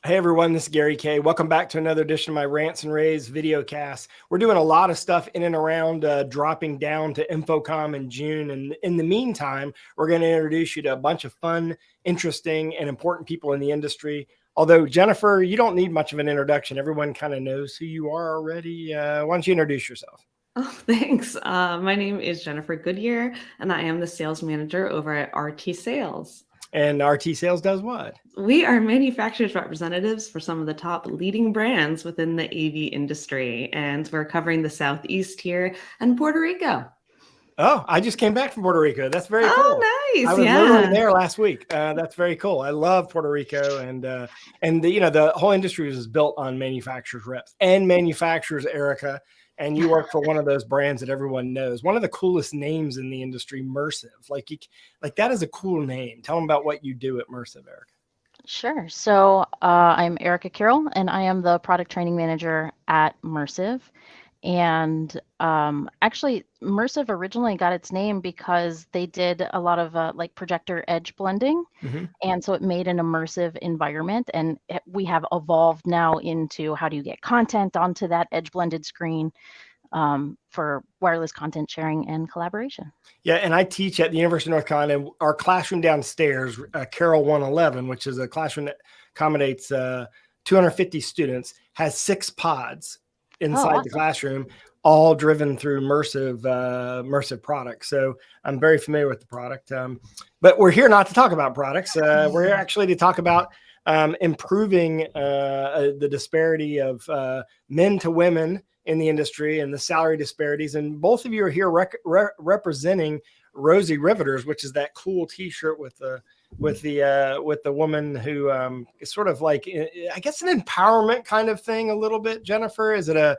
Hey everyone, this is Gary K. Welcome back to another edition of my Rants and Raves video cast. We're doing a lot of stuff in and around dropping down to InfoComm in June. And in the meantime, we're going to introduce you to a bunch of fun, interesting, and important people in the industry. Although, Jennifer, you don't need much of an introduction. Everyone kind of knows who you are already. Why don't you introduce yourself? Oh, thanks. My name is Jennifer Goodyear, and I am the sales manager over at RT Sales. And RT Sales does what? We are manufacturers representatives for some of the top leading brands within the AV industry, and we're covering the Southeast here and Puerto Rico. Oh, I just came back from Puerto Rico. That's very cool. Oh, nice. I was literally there last week. That's very cool. I love Puerto Rico, and the whole industry is built on manufacturers reps and manufacturers, Erica. And you work for one of those brands that everyone knows. One of the coolest names in the industry, Mersive. Like that is a cool name. Tell them about what you do at Mersive, Erica. Sure. So I'm Erica Carroll, and I am the product training manager at Mersive. And actually, Mersive originally got its name because they did a lot of like projector edge blending. Mm-hmm. And so it made an immersive environment. And we have evolved now into how do you get content onto that edge blended screen for wireless content sharing and collaboration. Yeah, and I teach at the University of North Carolina. And our classroom downstairs, Carroll 111, which is a classroom that accommodates 250 students, has 6 pods inside the classroom, all driven through Mersive products. So I'm very familiar with the product. But we're here not to talk about products. We're here actually to talk about improving the disparity of men to women in the industry and the salary disparities. And both of you are here representing Rosie Riveters, which is that cool T-shirt with the woman who is sort of like, I guess, an empowerment kind of thing a little bit. Jennifer, is it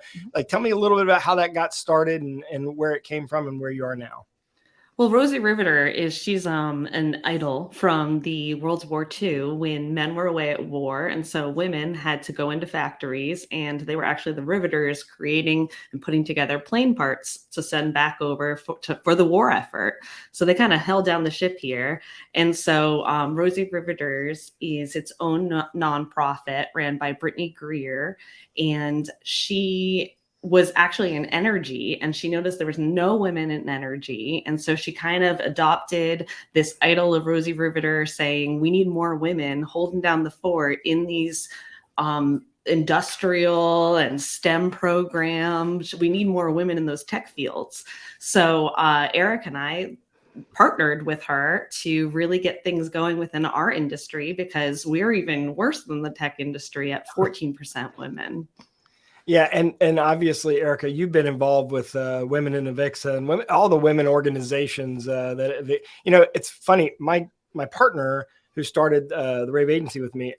tell me a little bit about how that got started and where it came from and where you are now? Well, Rosie Riveter she's an idol from the World War II when men were away at war. And so women had to go into factories, and they were actually the riveters creating and putting together plane parts to send back over for the war effort. So they kind of held down the ship here. And so Rosie Riveters is its own nonprofit ran by Brittany Greer. And she was actually in energy, and she noticed there was no women in energy. And so she kind of adopted this idol of Rosie Riveter, saying we need more women holding down the fort in these industrial and STEM programs. We need more women in those tech fields. So Eric and I partnered with her to really get things going within our industry, because we're even worse than the tech industry at 14% women. Yeah, and obviously, Erica, you've been involved with Women in Avixa and all the women organizations. It's funny. My partner who started the rAVe agency with me,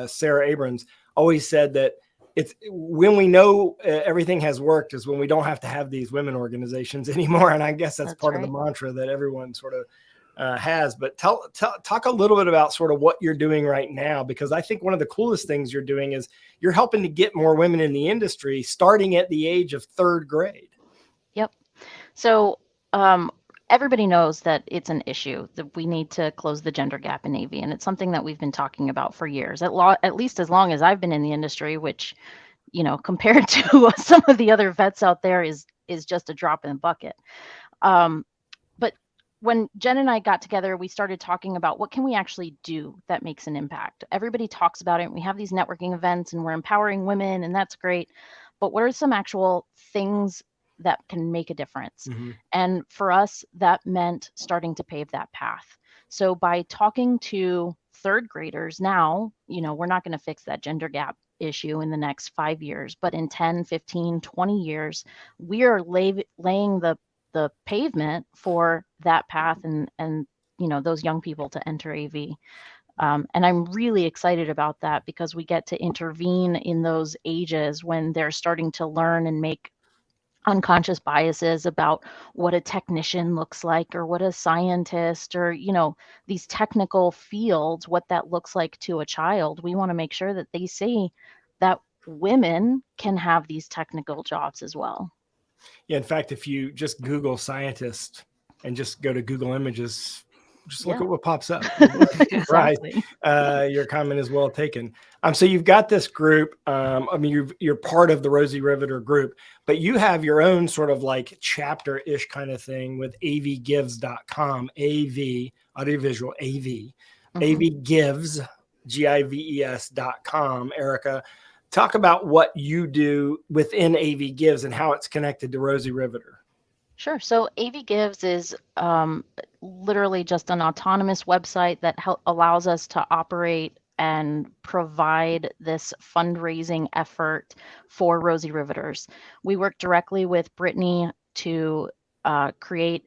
Sarah Abrams, always said that it's when we know everything has worked is when we don't have to have these women organizations anymore. And I guess that's part of the mantra that everyone sort of has. But talk a little bit about sort of what you're doing right now, because I think one of the coolest things you're doing is you're helping to get more women in the industry starting at the age of 3rd grade. Yep. So everybody knows that it's an issue, that we need to close the gender gap in AV. And it's something that we've been talking about for years, at least as long as I've been in the industry, which, compared to some of the other vets out there is just a drop in the bucket. But when Jen and I got together, we started talking about what can we actually do that makes an impact. Everybody talks about it. We have these networking events and we're empowering women, and that's great. But what are some actual things that can make a difference? Mm-hmm. And for us, that meant starting to pave that path. So by talking to 3rd graders now, we're not going to fix that gender gap issue in the next 5 years, but in 10, 15, 20 years, we are laying the pavement for that path and those young people to enter AV. And I'm really excited about that, because we get to intervene in those ages when they're starting to learn and make unconscious biases about what a technician looks like, or what a scientist, or these technical fields, what that looks like to a child. We want to make sure that they see that women can have these technical jobs as well. Yeah, in fact, if you just Google scientist and just go to Google Images, Just look at what pops up. Exactly. Your comment is well taken. So you've got this group. I mean, you're part of the Rosie Riveter group, but you have your own sort of like chapter-ish kind of thing with avegives.com, AV, audiovisual, AV, AVgives, GIVES.com. Erica, talk about what you do within AV Gives and how it's connected to Rosie Riveter. Sure. So AV Gives is literally just an autonomous website that allows us to operate and provide this fundraising effort for Rosie Riveters. We work directly with Brittany to create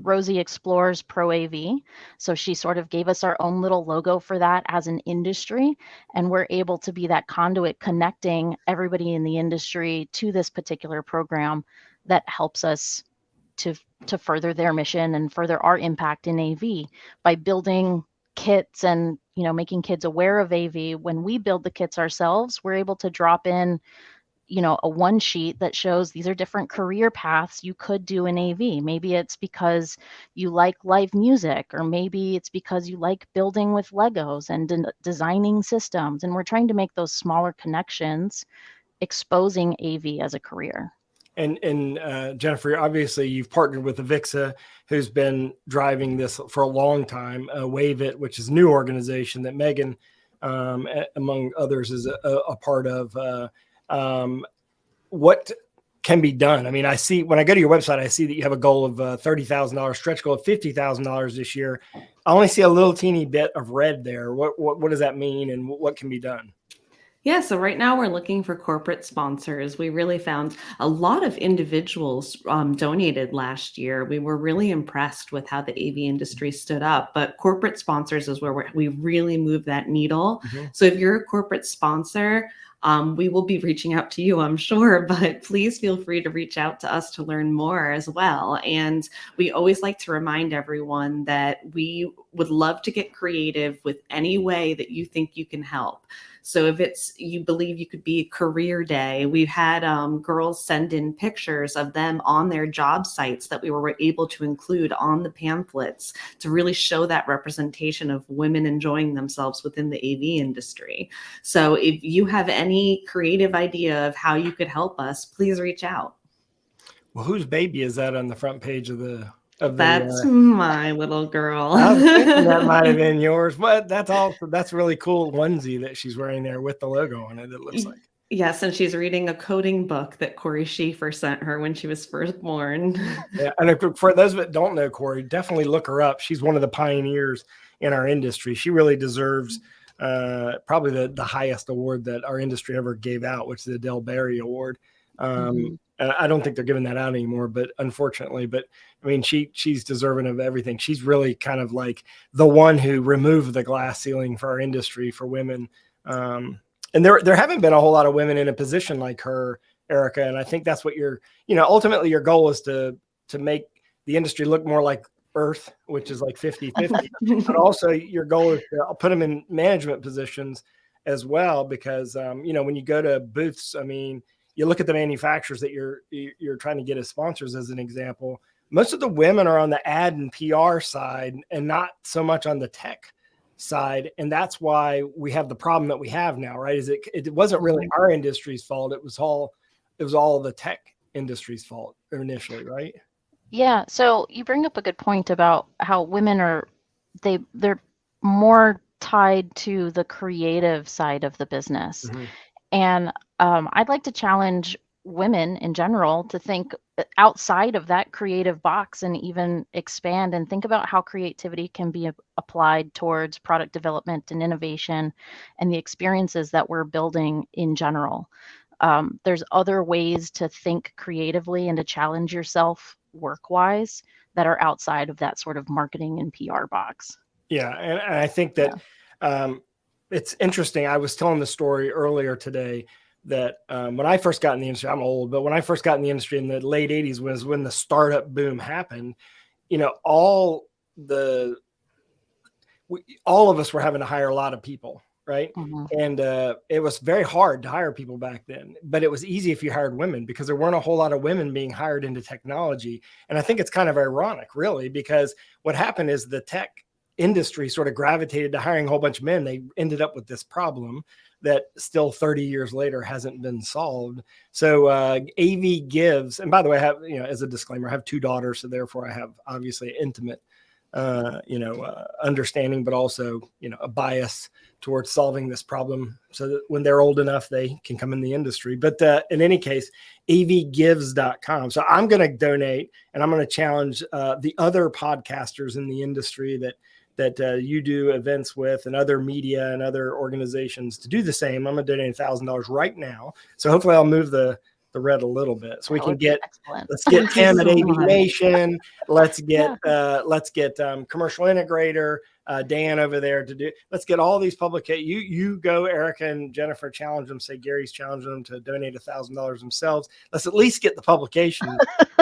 Rosie Explores Pro AV. So she sort of gave us our own little logo for that as an industry, and we're able to be that conduit connecting everybody in the industry to this particular program that helps us to further their mission and further our impact in AV by building kits and making kids aware of AV. When we build the kits ourselves, we're able to drop in a one sheet that shows these are different career paths you could do in AV. Maybe it's because you like live music, or maybe it's because you like building with Legos and designing systems. And we're trying to make those smaller connections, exposing AV as a career. And Jennifer, obviously you've partnered with Avixa, who's been driving this for a long time. rAVe, which is a new organization that Megan, among others, is a part of. What can be done? I mean, I see when I go to your website, I see that you have a goal of $30,000, stretch goal of $50,000 this year. I only see a little teeny bit of red there. What does that mean, and what can be done? Yeah, so right now we're looking for corporate sponsors. We really found a lot of individuals donated last year. We were really impressed with how the AV industry stood up, but corporate sponsors is where we really move that needle. So if you're a corporate sponsor, we will be reaching out to you, I'm sure, but please feel free to reach out to us to learn more as well. And we always like to remind everyone that we would love to get creative with any way that you think you can help. So if you believe you could be career day, we've had girls send in pictures of them on their job sites that we were able to include on the pamphlets to really show that representation of women enjoying themselves within the AV industry. So if you have any creative idea of how you could help us, please reach out. Well, whose baby is that on the front page of the? That's my little girl. I was thinking that might have been yours, but that's really cool onesie that she's wearing there with the logo on it. It looks like. Yes, and she's reading a coding book that Corey Schaefer sent her when she was first born. Yeah, and for those that don't know Corey, definitely look her up. She's one of the pioneers in our industry. She really deserves probably the highest award that our industry ever gave out, which is the Del Barry Award. I don't think they're giving that out anymore, but unfortunately, I mean, she's deserving of everything. She's really kind of like the one who removed the glass ceiling for our industry for women. And there haven't been a whole lot of women in a position like her, Erica. And I think that's what ultimately your goal is to make the industry look more like Earth, which is like 50-50, but also your goal is to put them in management positions as well. Because, when you go to booths, I mean, you look at the manufacturers that you're trying to get as sponsors, as an example. Most of the women are on the ad and PR side and not so much on the tech side. And that's why we have the problem that we have now, right? It wasn't really our industry's fault. It was all the tech industry's fault initially, right? Yeah. So you bring up a good point about how women they're more tied to the creative side of the business. And I'd like to challenge women in general to think outside of that creative box and even expand and think about how creativity can be applied towards product development and innovation and the experiences that we're building in general. There's other ways to think creatively and to challenge yourself work-wise that are outside of that sort of marketing and PR box. Yeah, and I think that it's interesting. I was telling the story earlier today that when I first got in the industry, I'm old, but when I first got in the industry in the late 80s was when the startup boom happened. All of us were having to hire a lot of people, right? Mhm. And it was very hard to hire people back then, but it was easy if you hired women because there weren't a whole lot of women being hired into technology. And I think it's kind of ironic, really, because what happened is the tech industry sort of gravitated to hiring a whole bunch of men. They ended up with this problem that still 30 years later hasn't been solved. So AV gives, and by the way, I have, you know, as a disclaimer, I have 2 daughters, so therefore I have obviously intimate understanding, but also, you know, a bias towards solving this problem so that when they're old enough, they can come in the industry. But in any case, avgives.com. So I'm going to donate, and I'm going to challenge the other podcasters in the industry that you do events with, and other media and other organizations to do the same. I'm going to donate $1,000 right now. So hopefully I'll move the red a little bit so we can get, let's get Tim at AV Nation. Let's get, commercial integrator, Dan over there to do, let's get all these you go, Erica and Jennifer, challenge them, say Gary's challenging them to donate $1,000 themselves. Let's at least get the publication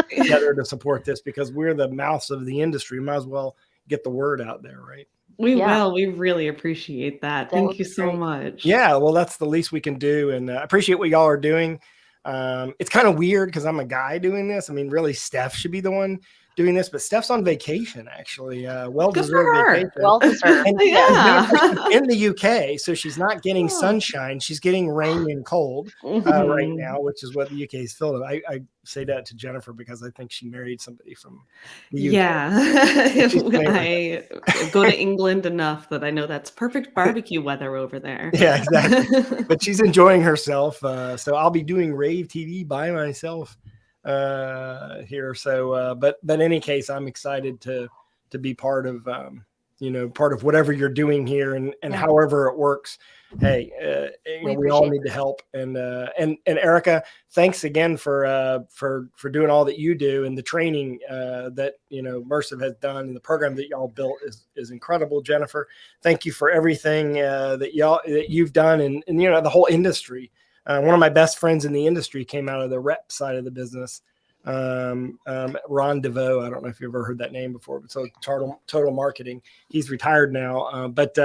together to support this, because we're the mouths of the industry. Might as well get the word out there, right? We will. We really appreciate that. Thank you so much. Yeah, well, that's the least we can do. And I appreciate what y'all are doing. It's kind of weird because I'm a guy doing this. I mean, really, Steph should be the one doing this, but Steph's on vacation, actually. Well-deserved vacation. Well-deserved. In the UK, so she's not getting sunshine. She's getting rain and cold right now, which is what the UK is filled with. I say that to Jennifer because I think she married somebody from the UK. Yeah. I go to England enough that I know that's perfect barbecue weather over there. Yeah, exactly. But she's enjoying herself. So I'll be doing rAVe TV by myself here. So, but in any case, I'm excited to be part of, part of whatever you're doing here, and however it works. Hey, we all need to help. And Erica, thanks again for doing all that you do, and the training that, Mersive has done, and the program that y'all built is incredible. Jennifer, thank you for everything that you've done, and the whole industry. One of my best friends in the industry came out of the rep side of the business. Ron DeVoe. I don't know if you've ever heard that name before, but so total marketing. He's retired now, but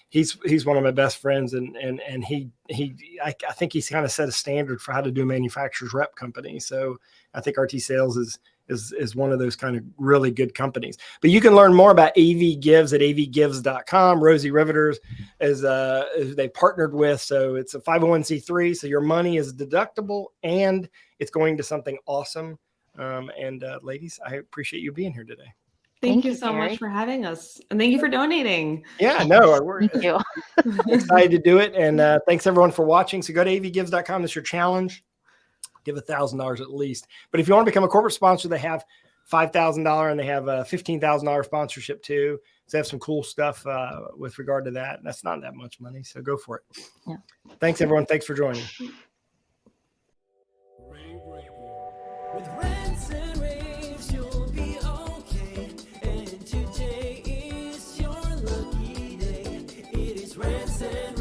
he's one of my best friends, and I think he's kind of set a standard for how to do a manufacturer's rep company. So I think RT Sales is one of those kind of really good companies. But you can learn more about AV Gives at avgives.com. Rosie Riveters is they partnered with, so it's a 501c3, so your money is deductible and it's going to something awesome. And ladies, I appreciate you being here today. Thank you so much for having us, and thank you for donating. Yeah, no, we're excited to do it. And thanks everyone for watching. So go to avgives.com. That's your challenge. Give $1,000 at least. But if you want to become a corporate sponsor, they have $5,000 and they have a $15,000 sponsorship too. So they have some cool stuff with regard to that. That's not that much money, so go for it. Yeah. Thanks everyone. Thanks for joining. With rants and raves, you'll be okay. And today is your lucky day. It is rants and